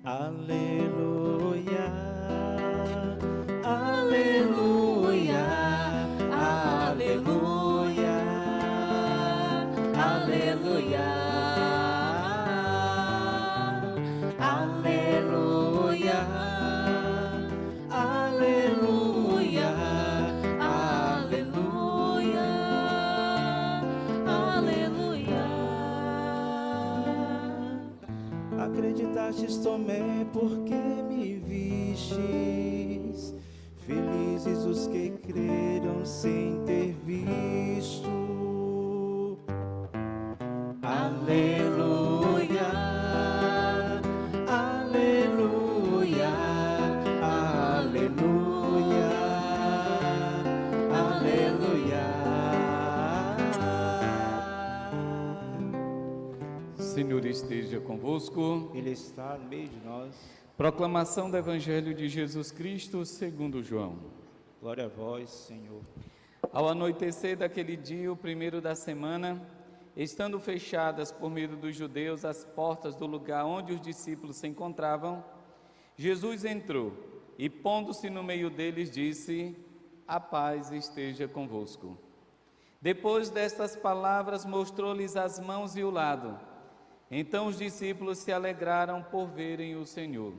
Aleluia, aleluia, aleluia, aleluia, aleluia, aleluia, aleluia, aleluia. Acreditastes, Tomé, porque me vistes. Felizes os que creram sem ter visto. Aleluia, aleluia, aleluia, aleluia. Senhor esteja convosco. Ele está no meio de nós. Proclamação do Evangelho de Jesus Cristo segundo João. Glória a vós, Senhor. Ao anoitecer daquele dia, o primeiro da semana, estando fechadas por medo dos judeus as portas do lugar onde os discípulos se encontravam, Jesus entrou e, pondo-se no meio deles, disse: a paz esteja convosco. Depois destas palavras, mostrou-lhes as mãos e o lado. Então os discípulos se alegraram por verem o Senhor.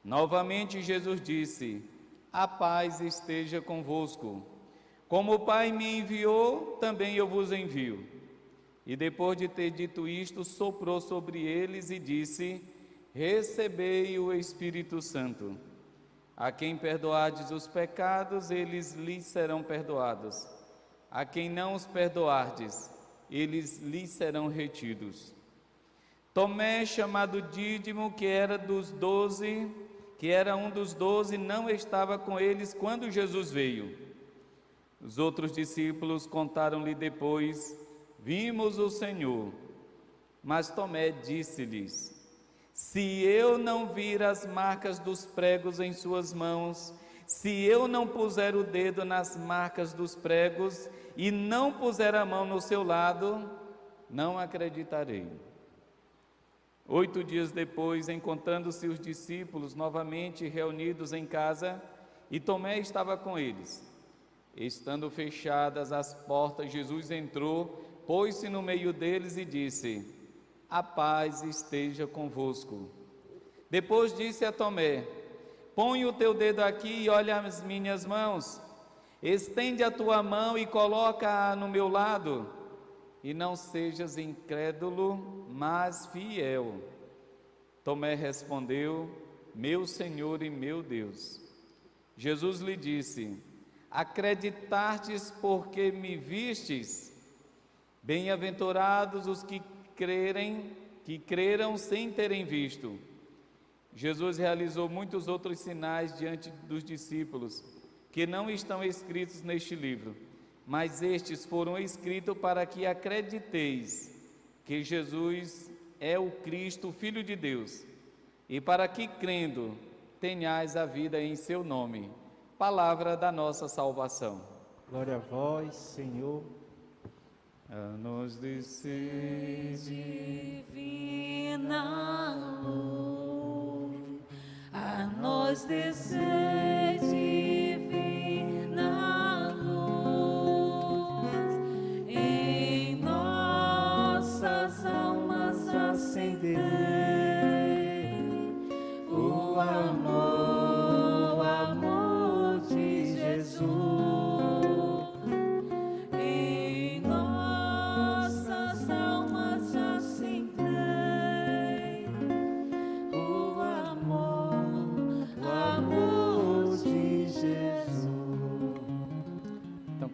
Novamente Jesus disse: a paz esteja convosco. Como o Pai me enviou, também eu vos envio. E depois de ter dito isto, soprou sobre eles e disse: recebei o Espírito Santo. A quem perdoardes os pecados, eles lhes serão perdoados. A quem não os perdoardes, eles lhes serão retidos. Tomé, chamado Dídimo, que era um dos 12, não estava com eles quando Jesus veio. Os outros discípulos contaram-lhe depois: vimos o Senhor. Mas Tomé disse-lhes: se eu não vir as marcas dos pregos em suas mãos, se eu não puser o dedo nas marcas dos pregos e não puser a mão no seu lado, não acreditarei. 8 dias depois, encontrando-se os discípulos novamente reunidos em casa, e Tomé estava com eles. Estando fechadas as portas, Jesus entrou, pôs-se no meio deles e disse: a paz esteja convosco. Depois disse a Tomé: põe o teu dedo aqui e olha as minhas mãos. Estende a tua mão e coloca-a no meu lado. E não sejas incrédulo, mas fiel. Tomé respondeu: meu Senhor e meu Deus. Jesus lhe disse: acreditastes porque me vistes? Bem-aventurados os que creram sem terem visto. Jesus realizou muitos outros sinais diante dos discípulos, que não estão escritos neste livro, mas estes foram escritos para que acrediteis que Jesus é o Cristo, Filho de Deus, e para que, crendo, tenhais a vida em seu nome. Palavra da nossa salvação. Glória a vós, Senhor. A nós descer divina luz, a nós descer divina luz, em nossas almas acender o amor de Jesus.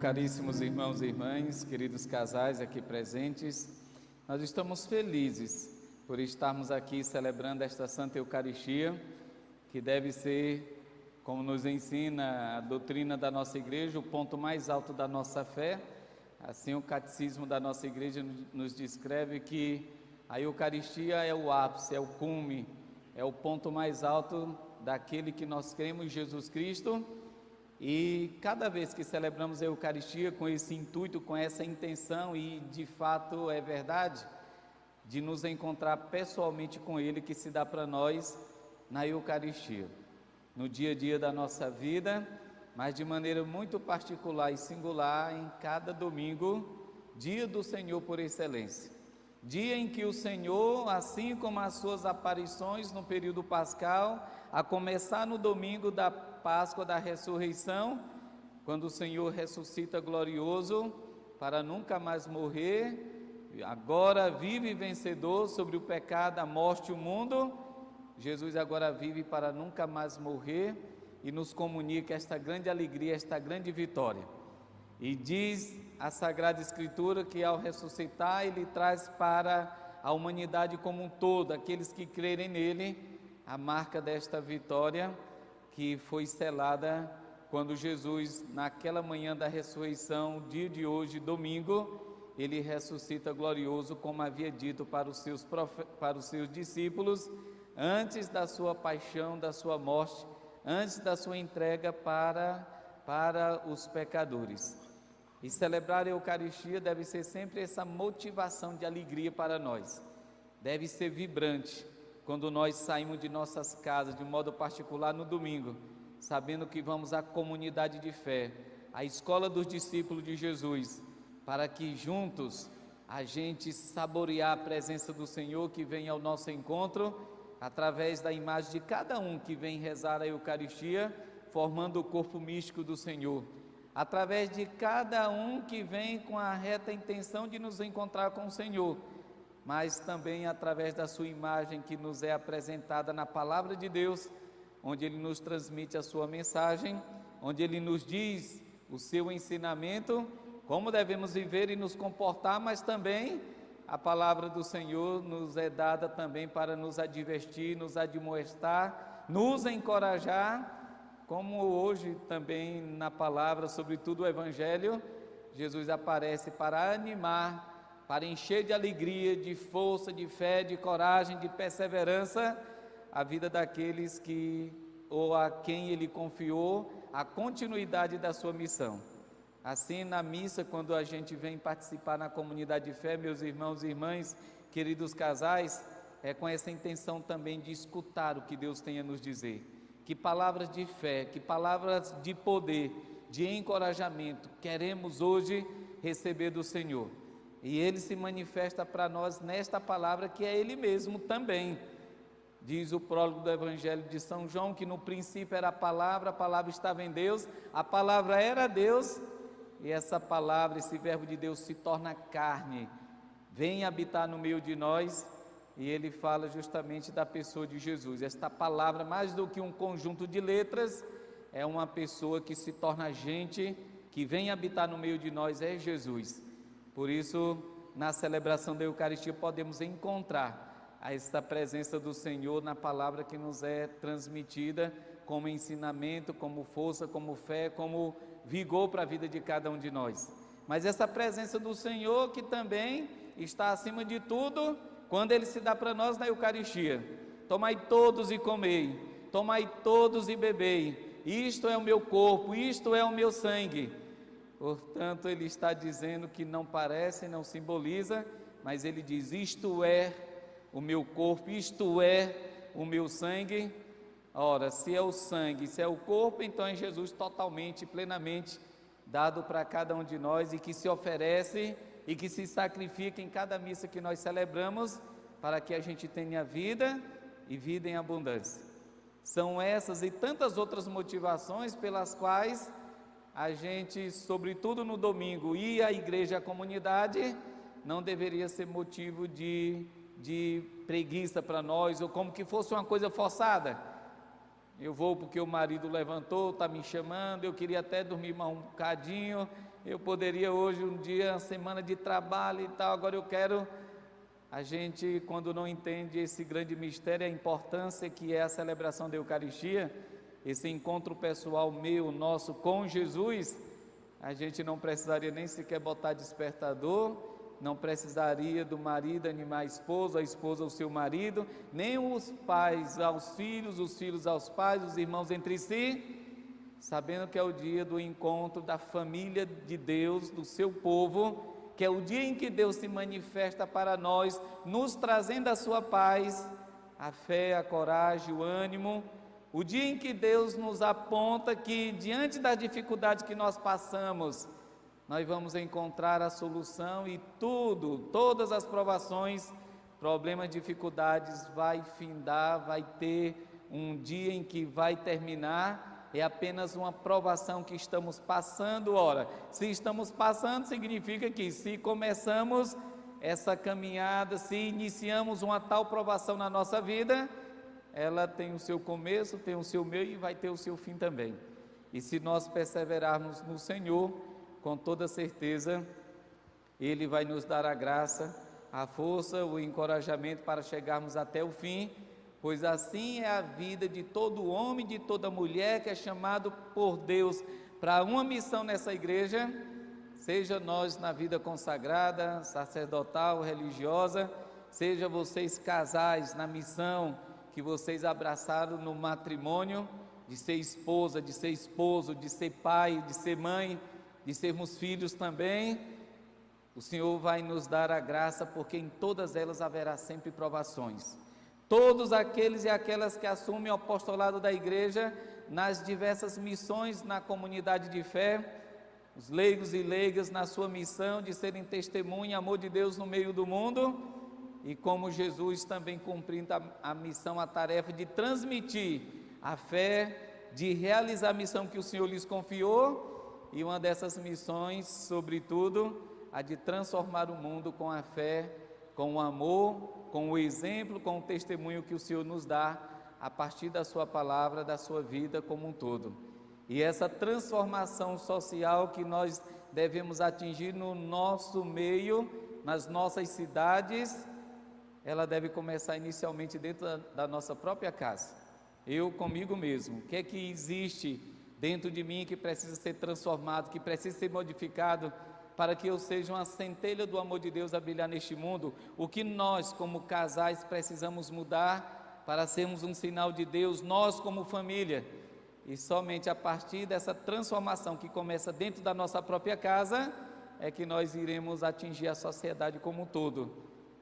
Caríssimos irmãos e irmãs, queridos casais aqui presentes, nós estamos felizes por estarmos aqui celebrando esta Santa Eucaristia, que deve ser, como nos ensina a doutrina da nossa igreja, o ponto mais alto da nossa fé. Assim, o catecismo da nossa igreja nos descreve que a Eucaristia é o ápice, é o cume, é o ponto mais alto daquele que nós cremos, Jesus Cristo. E cada vez que celebramos a Eucaristia com esse intuito, com essa intenção, e de fato é verdade, de nos encontrar pessoalmente com Ele, que se dá para nós na Eucaristia, no dia a dia da nossa vida, mas de maneira muito particular e singular em cada domingo, dia do Senhor por excelência. Dia em que o Senhor, assim como as suas aparições no período pascal, a começar no domingo da Páscoa da ressurreição, quando o Senhor ressuscita glorioso para nunca mais morrer, agora vive vencedor sobre o pecado, a morte e o mundo, Jesus agora vive para nunca mais morrer e nos comunica esta grande alegria, esta grande vitória. E diz a Sagrada Escritura que ao ressuscitar Ele traz para a humanidade como um todo, aqueles que crerem nele, a marca desta vitória que foi selada quando Jesus, naquela manhã da ressurreição, dia de hoje, domingo, Ele ressuscita glorioso, como havia dito para os seus discípulos, antes da sua paixão, da sua morte, antes da sua entrega para os pecadores. E celebrar a Eucaristia deve ser sempre essa motivação de alegria para nós, deve ser vibrante, quando nós saímos de nossas casas, de modo particular no domingo, sabendo que vamos à comunidade de fé, à escola dos discípulos de Jesus, para que juntos a gente saborear a presença do Senhor que vem ao nosso encontro, através da imagem de cada um que vem rezar a Eucaristia, formando o corpo místico do Senhor, através de cada um que vem com a reta intenção de nos encontrar com o Senhor, mas também através da sua imagem que nos é apresentada na Palavra de Deus, onde Ele nos transmite a sua mensagem, onde Ele nos diz o seu ensinamento, como devemos viver e nos comportar, mas também a palavra do Senhor nos é dada também para nos advertir, nos admoestar, nos encorajar, como hoje também na palavra, sobretudo o Evangelho, Jesus aparece para animar, para encher de alegria, de força, de fé, de coragem, de perseverança, a vida daqueles que, ou a quem Ele confiou, a continuidade da sua missão. Assim, na missa, quando a gente vem participar na comunidade de fé, meus irmãos e irmãs, queridos casais, é com essa intenção também de escutar o que Deus tem a nos dizer. Que palavras de fé, que palavras de poder, de encorajamento queremos hoje receber do Senhor. E Ele se manifesta para nós nesta palavra que é Ele mesmo também. Diz o prólogo do Evangelho de São João que no princípio era a palavra estava em Deus, a palavra era Deus, e essa palavra, esse verbo de Deus se torna carne, vem habitar no meio de nós, e Ele fala justamente da pessoa de Jesus. Esta palavra, mais do que um conjunto de letras, é uma pessoa que se torna gente, que vem habitar no meio de nós, é Jesus. Por isso, na celebração da Eucaristia, podemos encontrar esta presença do Senhor na palavra que nos é transmitida, como ensinamento, como força, como fé, como vigor para a vida de cada um de nós. Mas essa presença do Senhor que também está acima de tudo, quando Ele se dá para nós na Eucaristia. Tomai todos e comei, tomai todos e bebei, isto é o meu corpo, isto é o meu sangue. Portanto, Ele está dizendo que não parece, não simboliza, mas Ele diz, isto é o meu corpo, isto é o meu sangue. Ora, se é o sangue, se é o corpo, então é Jesus totalmente, plenamente dado para cada um de nós e que se oferece e que se sacrifica em cada missa que nós celebramos para que a gente tenha vida e vida em abundância. São essas e tantas outras motivações pelas quais a gente, sobretudo no domingo, ir à igreja, à comunidade, não deveria ser motivo de preguiça para nós ou como que fosse uma coisa forçada. Eu vou porque o marido levantou, está me chamando, eu queria até dormir mais um bocadinho, eu poderia hoje um dia, uma semana de trabalho e tal, agora eu quero. A gente, quando não entende esse grande mistério, a importância que é a celebração da Eucaristia, esse encontro pessoal meu, nosso com Jesus, a gente não precisaria nem sequer botar despertador, não precisaria do marido animar a esposa ao seu marido, nem os pais aos filhos, os filhos aos pais, os irmãos entre si, sabendo que é o dia do encontro da família de Deus, do seu povo, que é o dia em que Deus se manifesta para nós, nos trazendo a sua paz, a fé, a coragem, o ânimo, o dia em que Deus nos aponta que diante das dificuldades que nós passamos, nós vamos encontrar a solução e todas as provações, problemas, dificuldades vai findar, vai ter um dia em que vai terminar, é apenas uma provação que estamos passando. Ora, se estamos passando, significa que se começamos essa caminhada, se iniciamos uma tal provação na nossa vida, ela tem o seu começo, tem o seu meio e vai ter o seu fim também. E se nós perseverarmos no Senhor, com toda certeza, Ele vai nos dar a graça, a força, o encorajamento para chegarmos até o fim, pois assim é a vida de todo homem, de toda mulher que é chamado por Deus para uma missão nessa igreja, seja nós na vida consagrada, sacerdotal, religiosa, seja vocês casais na missão que vocês abraçaram no matrimônio, de ser esposa, de ser esposo, de ser pai, de ser mãe, de sermos filhos também. O Senhor vai nos dar a graça, porque em todas elas haverá sempre provações. Todos aqueles e aquelas que assumem o apostolado da igreja nas diversas missões na comunidade de fé, os leigos e leigas na sua missão de serem testemunha e amor de Deus no meio do mundo, e como Jesus também cumprindo a missão, a tarefa de transmitir a fé, de realizar a missão que o Senhor lhes confiou, e uma dessas missões, sobretudo, a de transformar o mundo com a fé, com o amor, com o exemplo, com o testemunho que o Senhor nos dá, a partir da sua palavra, da sua vida como um todo. E essa transformação social que nós devemos atingir no nosso meio, nas nossas cidades, ela deve começar inicialmente dentro da nossa própria casa. Eu comigo mesmo, o que é que existe dentro de mim que precisa ser transformado, que precisa ser modificado, para que eu seja uma centelha do amor de Deus a brilhar neste mundo? O que nós como casais precisamos mudar para sermos um sinal de Deus, nós como família? E somente a partir dessa transformação que começa dentro da nossa própria casa, é que nós iremos atingir a sociedade como um todo.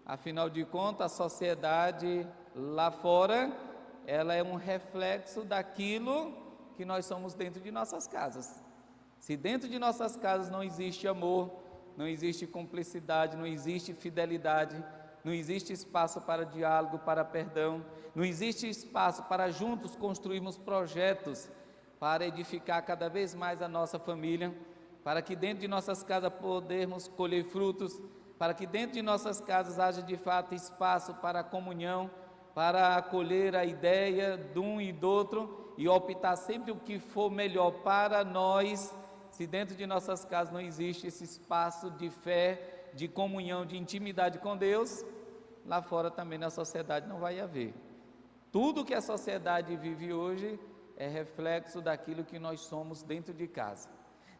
Afinal de contas, a sociedade lá fora, ela é um reflexo daquilo que nós somos dentro de nossas casas. Se dentro de nossas casas não existe amor, não existe cumplicidade, não existe fidelidade, não existe espaço para diálogo, para perdão, não existe espaço para juntos construirmos projetos para edificar cada vez mais a nossa família, para que dentro de nossas casas podermos colher frutos, para que dentro de nossas casas haja de fato espaço para a comunhão, para acolher a ideia de um e do outro e optar sempre o que for melhor para nós. Se dentro de nossas casas não existe esse espaço de fé, de comunhão, de intimidade com Deus, lá fora também na sociedade não vai haver. Tudo que a sociedade vive hoje é reflexo daquilo que nós somos dentro de casa.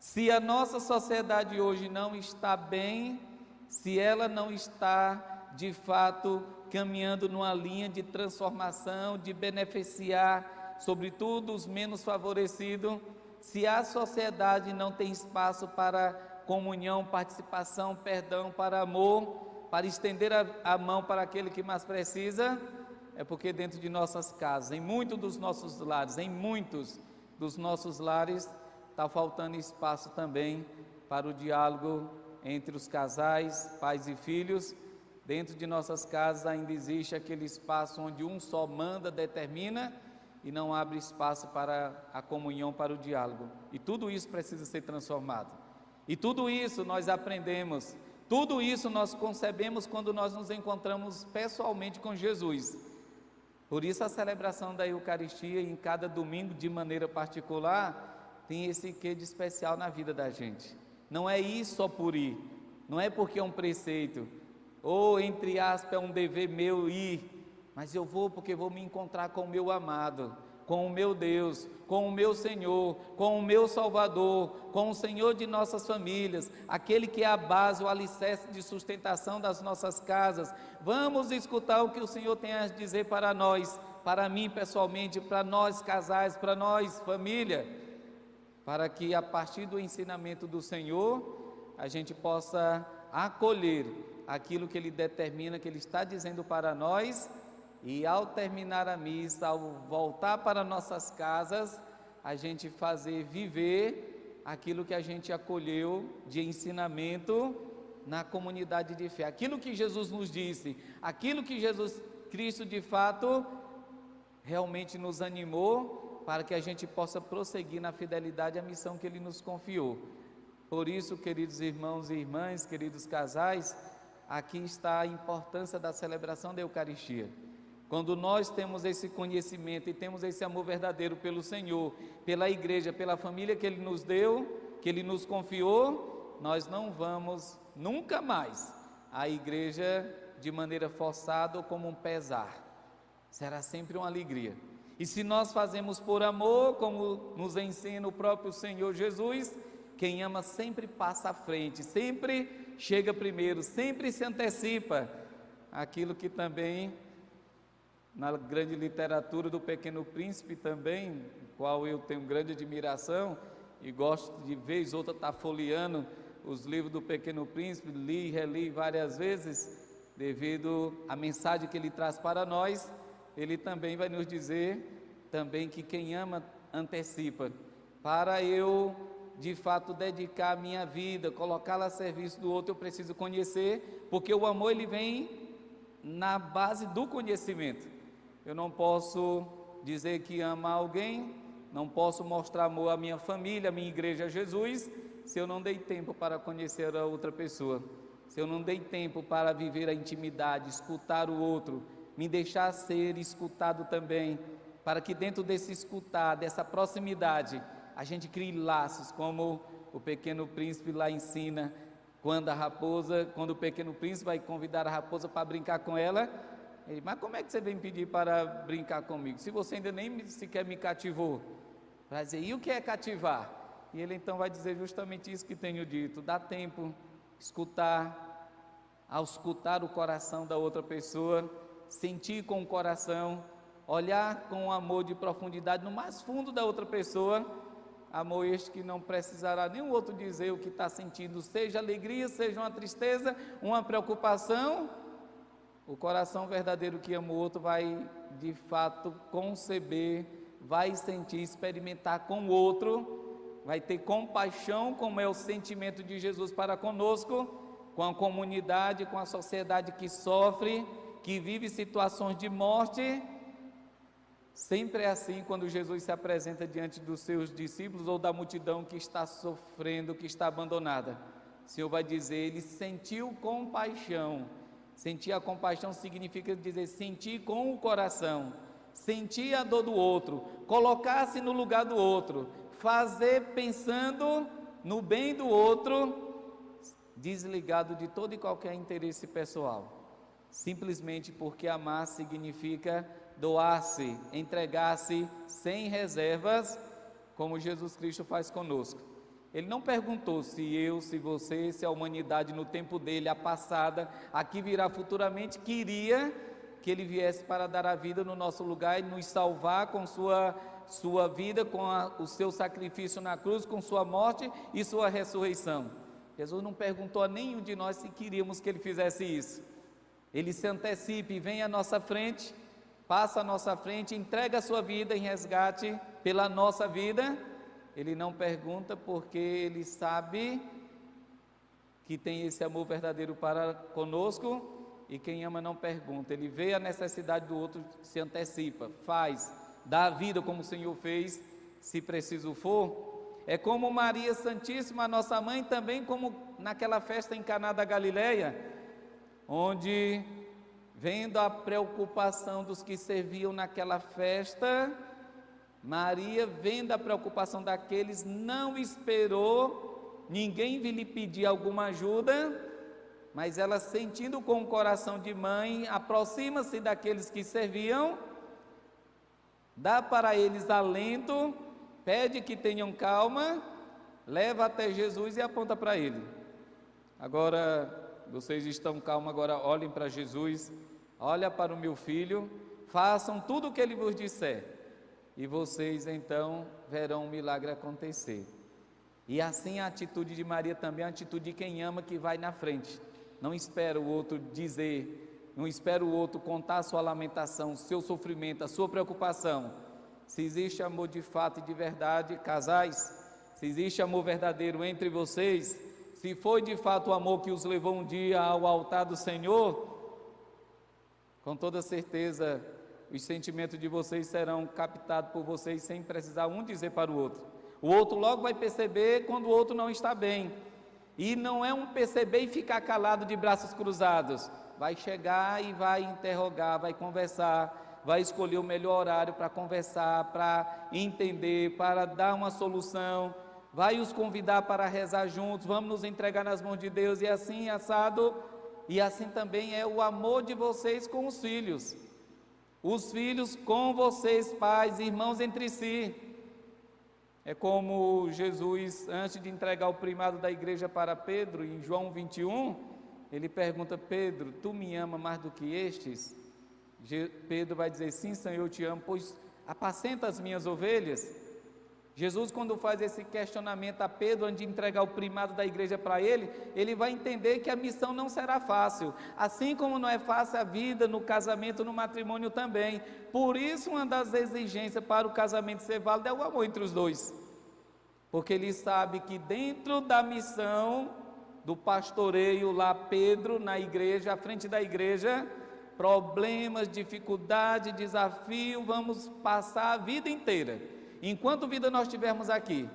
Se a nossa sociedade hoje não está bem, se ela não está de fato caminhando numa linha de transformação, de beneficiar sobretudo os menos favorecidos, se a sociedade não tem espaço para comunhão, participação, perdão, para amor, para estender a mão para aquele que mais precisa, é porque dentro de nossas casas, em muitos dos nossos lares, está faltando espaço também para o diálogo entre os casais, pais e filhos. Dentro de nossas casas ainda existe aquele espaço onde um só manda, determina, e não abre espaço para a comunhão, para o diálogo. E tudo isso precisa ser transformado. E tudo isso nós aprendemos, tudo isso nós concebemos quando nós nos encontramos pessoalmente com Jesus. Por isso a celebração da Eucaristia em cada domingo de maneira particular tem esse quê de especial na vida da gente. Não é ir só por ir, não é porque é um preceito, ou entre aspas é um dever meu ir, mas eu vou porque vou me encontrar com o meu amado, com o meu Deus, com o meu Senhor, com o meu Salvador, com o Senhor de nossas famílias, aquele que é a base, o alicerce de sustentação das nossas casas. Vamos escutar o que o Senhor tem a dizer para nós, para mim pessoalmente, para nós casais, para nós família, para que a partir do ensinamento do Senhor, a gente possa acolher aquilo que Ele determina, que Ele está dizendo para nós, e ao terminar a missa, ao voltar para nossas casas, a gente fazer viver aquilo que a gente acolheu de ensinamento na comunidade de fé, aquilo que Jesus nos disse, aquilo que Jesus Cristo de fato realmente nos animou para que a gente possa prosseguir na fidelidade à missão que Ele nos confiou. Por isso, queridos irmãos e irmãs, queridos casais, aqui está a importância da celebração da Eucaristia. Quando nós temos esse conhecimento e temos esse amor verdadeiro pelo Senhor, pela igreja, pela família que Ele nos deu, que Ele nos confiou, nós não vamos nunca mais à igreja de maneira forçada ou como um pesar. Será sempre uma alegria. E se nós fazemos por amor, como nos ensina o próprio Senhor Jesus, quem ama sempre passa à frente, sempre chega primeiro, sempre se antecipa. Aquilo que também, na grande literatura do Pequeno Príncipe também, qual eu tenho grande admiração, e gosto de vez ou outra estar folheando os livros do Pequeno Príncipe, li e reli várias vezes, devido à mensagem que ele traz para nós. Ele também vai nos dizer também que quem ama antecipa. Para eu, de fato, dedicar a minha vida, colocá-la a serviço do outro, eu preciso conhecer, porque o amor ele vem na base do conhecimento. Eu não posso dizer que amo alguém, não posso mostrar amor à minha família, à minha igreja, a Jesus, se eu não dei tempo para conhecer a outra pessoa, se eu não dei tempo para viver a intimidade, escutar o outro, me deixar ser escutado também, para que dentro desse escutar, dessa proximidade, a gente crie laços, como o Pequeno Príncipe lá ensina, quando o Pequeno Príncipe vai convidar a raposa para brincar com ela, ele, mas como é que você vem pedir para brincar comigo, se você ainda nem sequer me cativou? Vai dizer, e o que é cativar? E ele então vai dizer justamente isso que tenho dito, dá tempo, escutar, ao escutar o coração da outra pessoa, sentir com o coração, olhar com amor de profundidade no mais fundo da outra pessoa, amor este que não precisará nenhum outro dizer o que está sentindo, seja alegria, seja uma tristeza, uma preocupação, o coração verdadeiro que ama o outro vai de fato conceber, vai sentir, experimentar com o outro, vai ter compaixão, como é o sentimento de Jesus para conosco, com a comunidade, com a sociedade que sofre, que vive situações de morte. Sempre é assim quando Jesus se apresenta diante dos seus discípulos ou da multidão que está sofrendo, que está abandonada. O Senhor vai dizer, ele sentiu compaixão. Sentir a compaixão significa dizer, sentir com o coração, sentir a dor do outro, colocar-se no lugar do outro, fazer pensando no bem do outro, desligado de todo e qualquer interesse pessoal. Simplesmente porque amar significa doar-se, entregar-se sem reservas, como Jesus Cristo faz conosco. Ele não perguntou se eu, se você, se a humanidade no tempo dele, a passada, a que virá futuramente, queria que ele viesse para dar a vida no nosso lugar e nos salvar com sua vida, com o seu sacrifício na cruz, com sua morte e sua ressurreição. Jesus não perguntou a nenhum de nós se queríamos que ele fizesse isso. Ele se antecipa e vem à nossa frente, passa à nossa frente, entrega a sua vida em resgate pela nossa vida. Ele não pergunta porque ele sabe que tem esse amor verdadeiro para conosco, e quem ama não pergunta. Ele vê a necessidade do outro, se antecipa, faz, dá a vida como o Senhor fez, se preciso for. É como Maria Santíssima, a nossa mãe, também como naquela festa em Caná da Galileia, onde, vendo a preocupação dos que serviam naquela festa, Maria, vendo a preocupação daqueles, não esperou ninguém vir lhe pedir alguma ajuda, mas ela, sentindo com o coração de mãe, aproxima-se daqueles que serviam, dá para eles alento, pede que tenham calma, leva até Jesus e aponta para ele. Agora, vocês estão calmos, agora olhem para Jesus, olha para o meu filho, façam tudo o que ele vos disser, e vocês então verão um milagre acontecer. E assim a atitude de Maria também é a atitude de quem ama, que vai na frente, Não espera o outro dizer, não espera o outro contar a sua lamentação, o seu sofrimento, a sua preocupação. Se existe amor de fato e de verdade, casais, se existe amor verdadeiro entre vocês, se foi de fato o amor que os levou um dia ao altar do Senhor, com toda certeza os sentimentos de vocês serão captados por vocês sem precisar um dizer para o outro. O outro logo vai perceber quando o outro não está bem. E não é um perceber e ficar calado de braços cruzados. Vai chegar e vai interrogar, vai conversar, vai escolher o melhor horário para conversar, para entender, para dar uma solução. Vai os convidar para rezar juntos, vamos nos entregar nas mãos de Deus, e assim, assado. E assim também é o amor de vocês com os filhos com vocês, pais, irmãos entre si. É como Jesus, antes de entregar o primado da igreja para Pedro, em João 21, ele pergunta: Pedro, tu me ama mais do que estes? Pedro vai dizer: sim, Senhor, eu te amo, pois apacenta as minhas ovelhas. Jesus, quando faz esse questionamento a Pedro, antes de entregar o primado da igreja para ele, ele vai entender que a missão não será fácil, assim como não é fácil a vida no casamento, no matrimônio também. Por isso, uma das exigências para o casamento ser válido é o amor entre os dois, porque ele sabe que dentro da missão do pastoreio lá, Pedro na igreja, à frente da igreja, problemas, dificuldade, desafio, vamos passar a vida inteira. Enquanto vida nós estivermos aqui,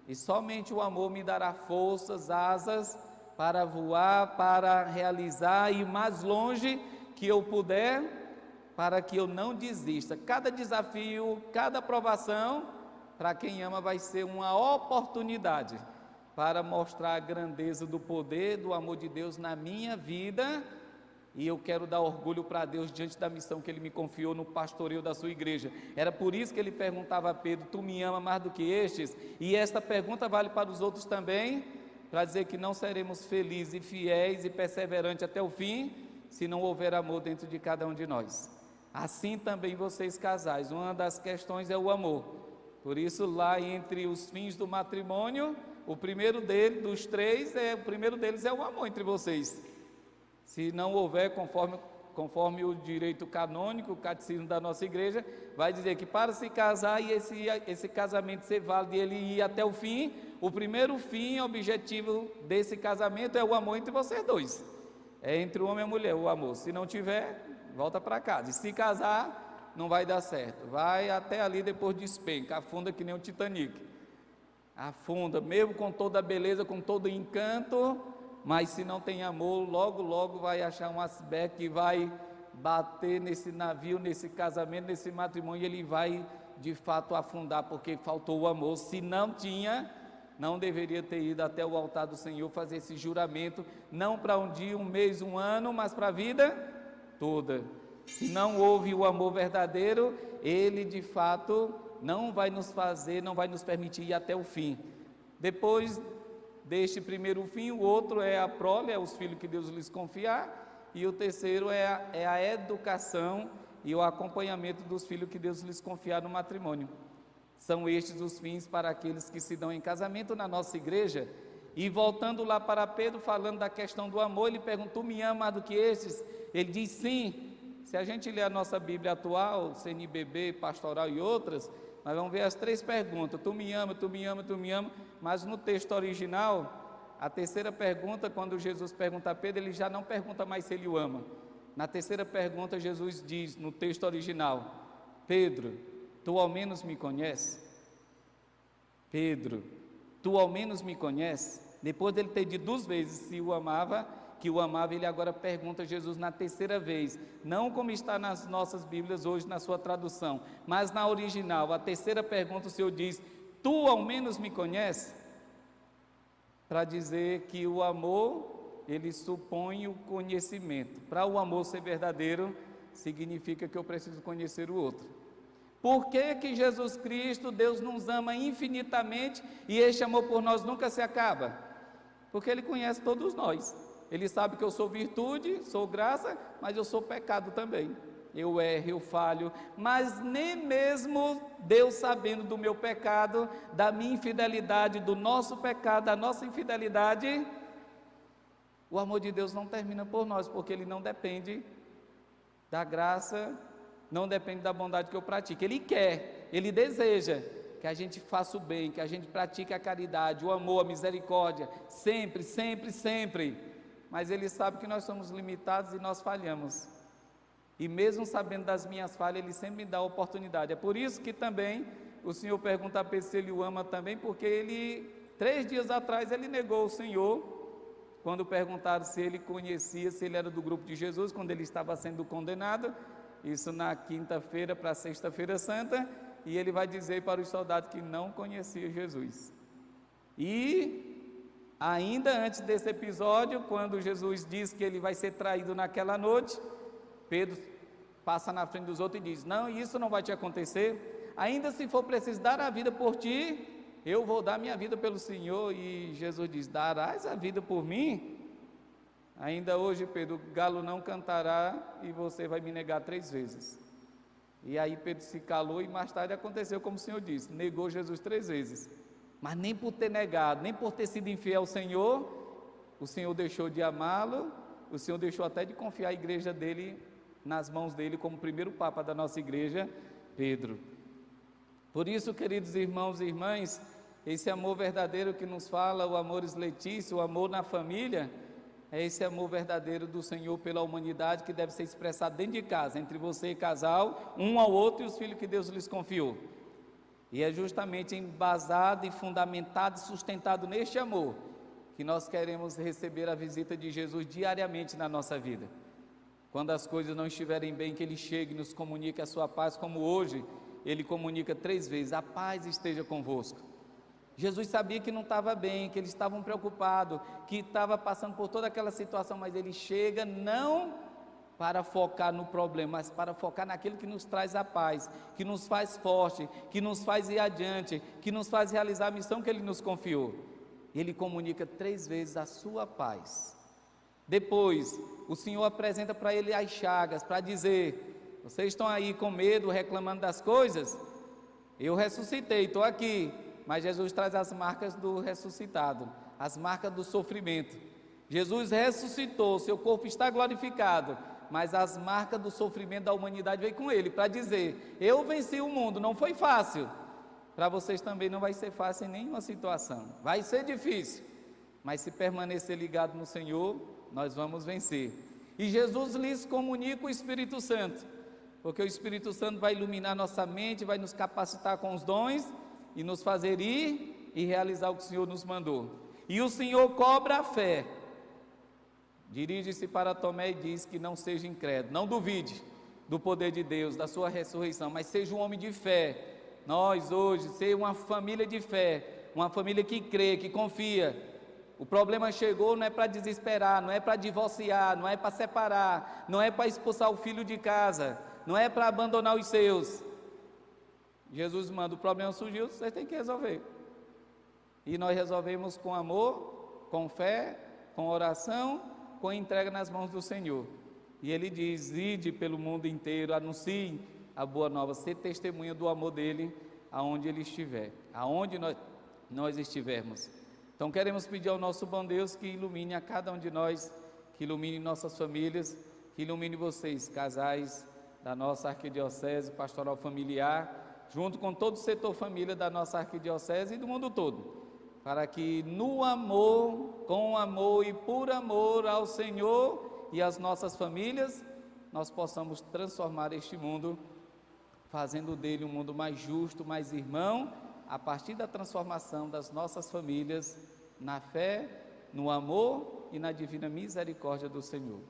e somente o amor me dará forças, asas para voar, para realizar e ir mais longe que eu puder, para que eu não desista. Cada desafio, cada provação, para quem ama vai ser uma oportunidade para mostrar a grandeza do poder, do amor de Deus na minha vida. E eu quero dar orgulho para Deus diante da missão que Ele me confiou no pastoreio da sua igreja. Era por isso que Ele perguntava a Pedro: tu me ama mais do que estes? E esta pergunta vale para os outros também, para dizer que não seremos felizes e fiéis e perseverantes até o fim, se não houver amor dentro de cada um de nós. Assim também vocês, casais, uma das questões é o amor. Por isso, lá entre os fins do matrimônio, o primeiro dos três, o primeiro deles é o amor entre vocês. Se não houver, conforme o direito canônico, o catecismo da nossa igreja, vai dizer que para se casar e esse casamento ser válido e ele ir até o fim, o primeiro fim, objetivo desse casamento é o amor entre vocês dois. É entre o homem e a mulher, o amor. Se não tiver, volta para casa. E se casar, não vai dar certo. Vai até ali, depois despenca, afunda que nem o Titanic. Afunda, mesmo com toda a beleza, com todo o encanto, mas se não tem amor, logo, logo vai achar um iceberg que vai bater nesse navio, nesse casamento, nesse matrimônio, e ele vai de fato afundar, porque faltou o amor. Se não tinha, não deveria ter ido até o altar do Senhor fazer esse juramento, não para um dia, um mês, um ano, mas para a vida toda. Se não houve o amor verdadeiro, ele de fato não vai nos fazer, não vai nos permitir ir até o fim. Depois deste primeiro fim, o outro é a prole, é os filhos que Deus lhes confiar, e o terceiro é a educação e o acompanhamento dos filhos que Deus lhes confiar no matrimônio. São estes os fins para aqueles que se dão em casamento na nossa igreja. E voltando lá para Pedro, falando da questão do amor, ele perguntou: me ama mais do que estes? Ele diz sim. Se a gente ler a nossa Bíblia atual, CNBB, pastoral e outras, nós vamos ver as três perguntas: tu me ama, tu me ama, tu me ama. Mas no texto original, a terceira pergunta, quando Jesus pergunta a Pedro, ele já não pergunta mais se ele o ama. Na terceira pergunta, Jesus diz no texto original: Pedro, tu ao menos me conheces? Pedro, tu ao menos me conheces? Depois dele ter dito 2 vezes que o amava, ele agora pergunta a Jesus na terceira vez, não como está nas nossas Bíblias hoje, na sua tradução, mas na original, a terceira pergunta o Senhor diz: tu ao menos me conheces? Para dizer que o amor, ele supõe o conhecimento. Para o amor ser verdadeiro, significa que eu preciso conhecer o outro. Por que Jesus Cristo, Deus nos ama infinitamente e este amor por nós nunca se acaba? Porque Ele conhece todos nós. Ele sabe que eu sou virtude, sou graça, mas eu sou pecado também. Eu erro, eu falho, mas nem mesmo Deus sabendo do meu pecado, da minha infidelidade, do nosso pecado, da nossa infidelidade, o amor de Deus não termina por nós, porque ele não depende da graça, não depende da bondade que eu pratico. Ele quer, ele deseja que a gente faça o bem, que a gente pratique a caridade, o amor, a misericórdia, sempre, sempre, sempre. Mas ele sabe que nós somos limitados e nós falhamos. E mesmo sabendo das minhas falhas, ele sempre me dá a oportunidade. É por isso que também o Senhor pergunta a Pedro se ele o ama também, porque ele, 3 dias atrás, ele negou o Senhor, quando perguntaram se ele conhecia, se ele era do grupo de Jesus, quando ele estava sendo condenado, isso na quinta-feira para a sexta-feira santa, e ele vai dizer para os soldados que não conhecia Jesus. E ainda antes desse episódio, quando Jesus diz que ele vai ser traído naquela noite, Pedro passa na frente dos outros e diz: não, isso não vai te acontecer, ainda se for preciso dar a vida por ti, eu vou dar minha vida pelo Senhor. E Jesus diz: darás a vida por mim? Ainda hoje, Pedro, o galo não cantará e você vai me negar 3 vezes. E aí Pedro se calou e mais tarde aconteceu como o Senhor disse, negou Jesus 3 vezes, mas nem por ter negado, nem por ter sido infiel ao Senhor, o Senhor deixou de amá-lo, o Senhor deixou até de confiar a igreja dele nas mãos dele, como primeiro papa da nossa igreja, Pedro. Por isso, queridos irmãos e irmãs, esse amor verdadeiro que nos fala, o amor Letícia, o amor na família, é esse amor verdadeiro do Senhor pela humanidade, que deve ser expressado dentro de casa, entre você e casal, um ao outro e os filhos que Deus lhes confiou. E é justamente embasado e fundamentado e sustentado neste amor, que nós queremos receber a visita de Jesus diariamente na nossa vida. Quando as coisas não estiverem bem, que Ele chegue e nos comunique a sua paz, como hoje Ele comunica 3 vezes: a paz esteja convosco. Jesus sabia que não estava bem, que eles estavam preocupados, que estava passando por toda aquela situação, mas Ele chega não para focar no problema, mas para focar naquilo que nos traz a paz, que nos faz forte, que nos faz ir adiante, que nos faz realizar a missão que Ele nos confiou. Ele comunica 3 vezes a sua paz. Depois, o Senhor apresenta para ele as chagas, para dizer: vocês estão aí com medo, reclamando das coisas? Eu ressuscitei, estou aqui. Mas Jesus traz as marcas do ressuscitado, as marcas do sofrimento. Jesus ressuscitou, seu corpo está glorificado, mas as marcas do sofrimento da humanidade veio com ele, para dizer: eu venci o mundo, não foi fácil. Para vocês também não vai ser fácil em nenhuma situação, vai ser difícil, mas se permanecer ligado no Senhor, nós vamos vencer. E Jesus lhes comunica o Espírito Santo, porque o Espírito Santo vai iluminar nossa mente, vai nos capacitar com os dons, e nos fazer ir e realizar o que o Senhor nos mandou. E o Senhor cobra a fé, dirige-se para Tomé e diz que não seja incrédulo, não duvide do poder de Deus, da sua ressurreição, mas seja um homem de fé. Nós hoje, ser uma família de fé, uma família que crê, que confia. O problema chegou, não é para desesperar, não é para divorciar, não é para separar, não é para expulsar o filho de casa, não é para abandonar os seus. Jesus manda: o problema surgiu, vocês têm que resolver. E nós resolvemos com amor, com fé, com oração, com entrega nas mãos do Senhor. E Ele diz: ide pelo mundo inteiro, anuncie a boa nova, ser testemunha do amor dEle, aonde Ele estiver, aonde nós estivermos. Então queremos pedir ao nosso bom Deus que ilumine a cada um de nós, que ilumine nossas famílias, que ilumine vocês, casais da nossa arquidiocese, pastoral familiar, junto com todo o setor família da nossa arquidiocese e do mundo todo, para que no amor, com amor e por amor ao Senhor e às nossas famílias, nós possamos transformar este mundo, fazendo dele um mundo mais justo, mais irmão, a partir da transformação das nossas famílias, na fé, no amor e na divina misericórdia do Senhor.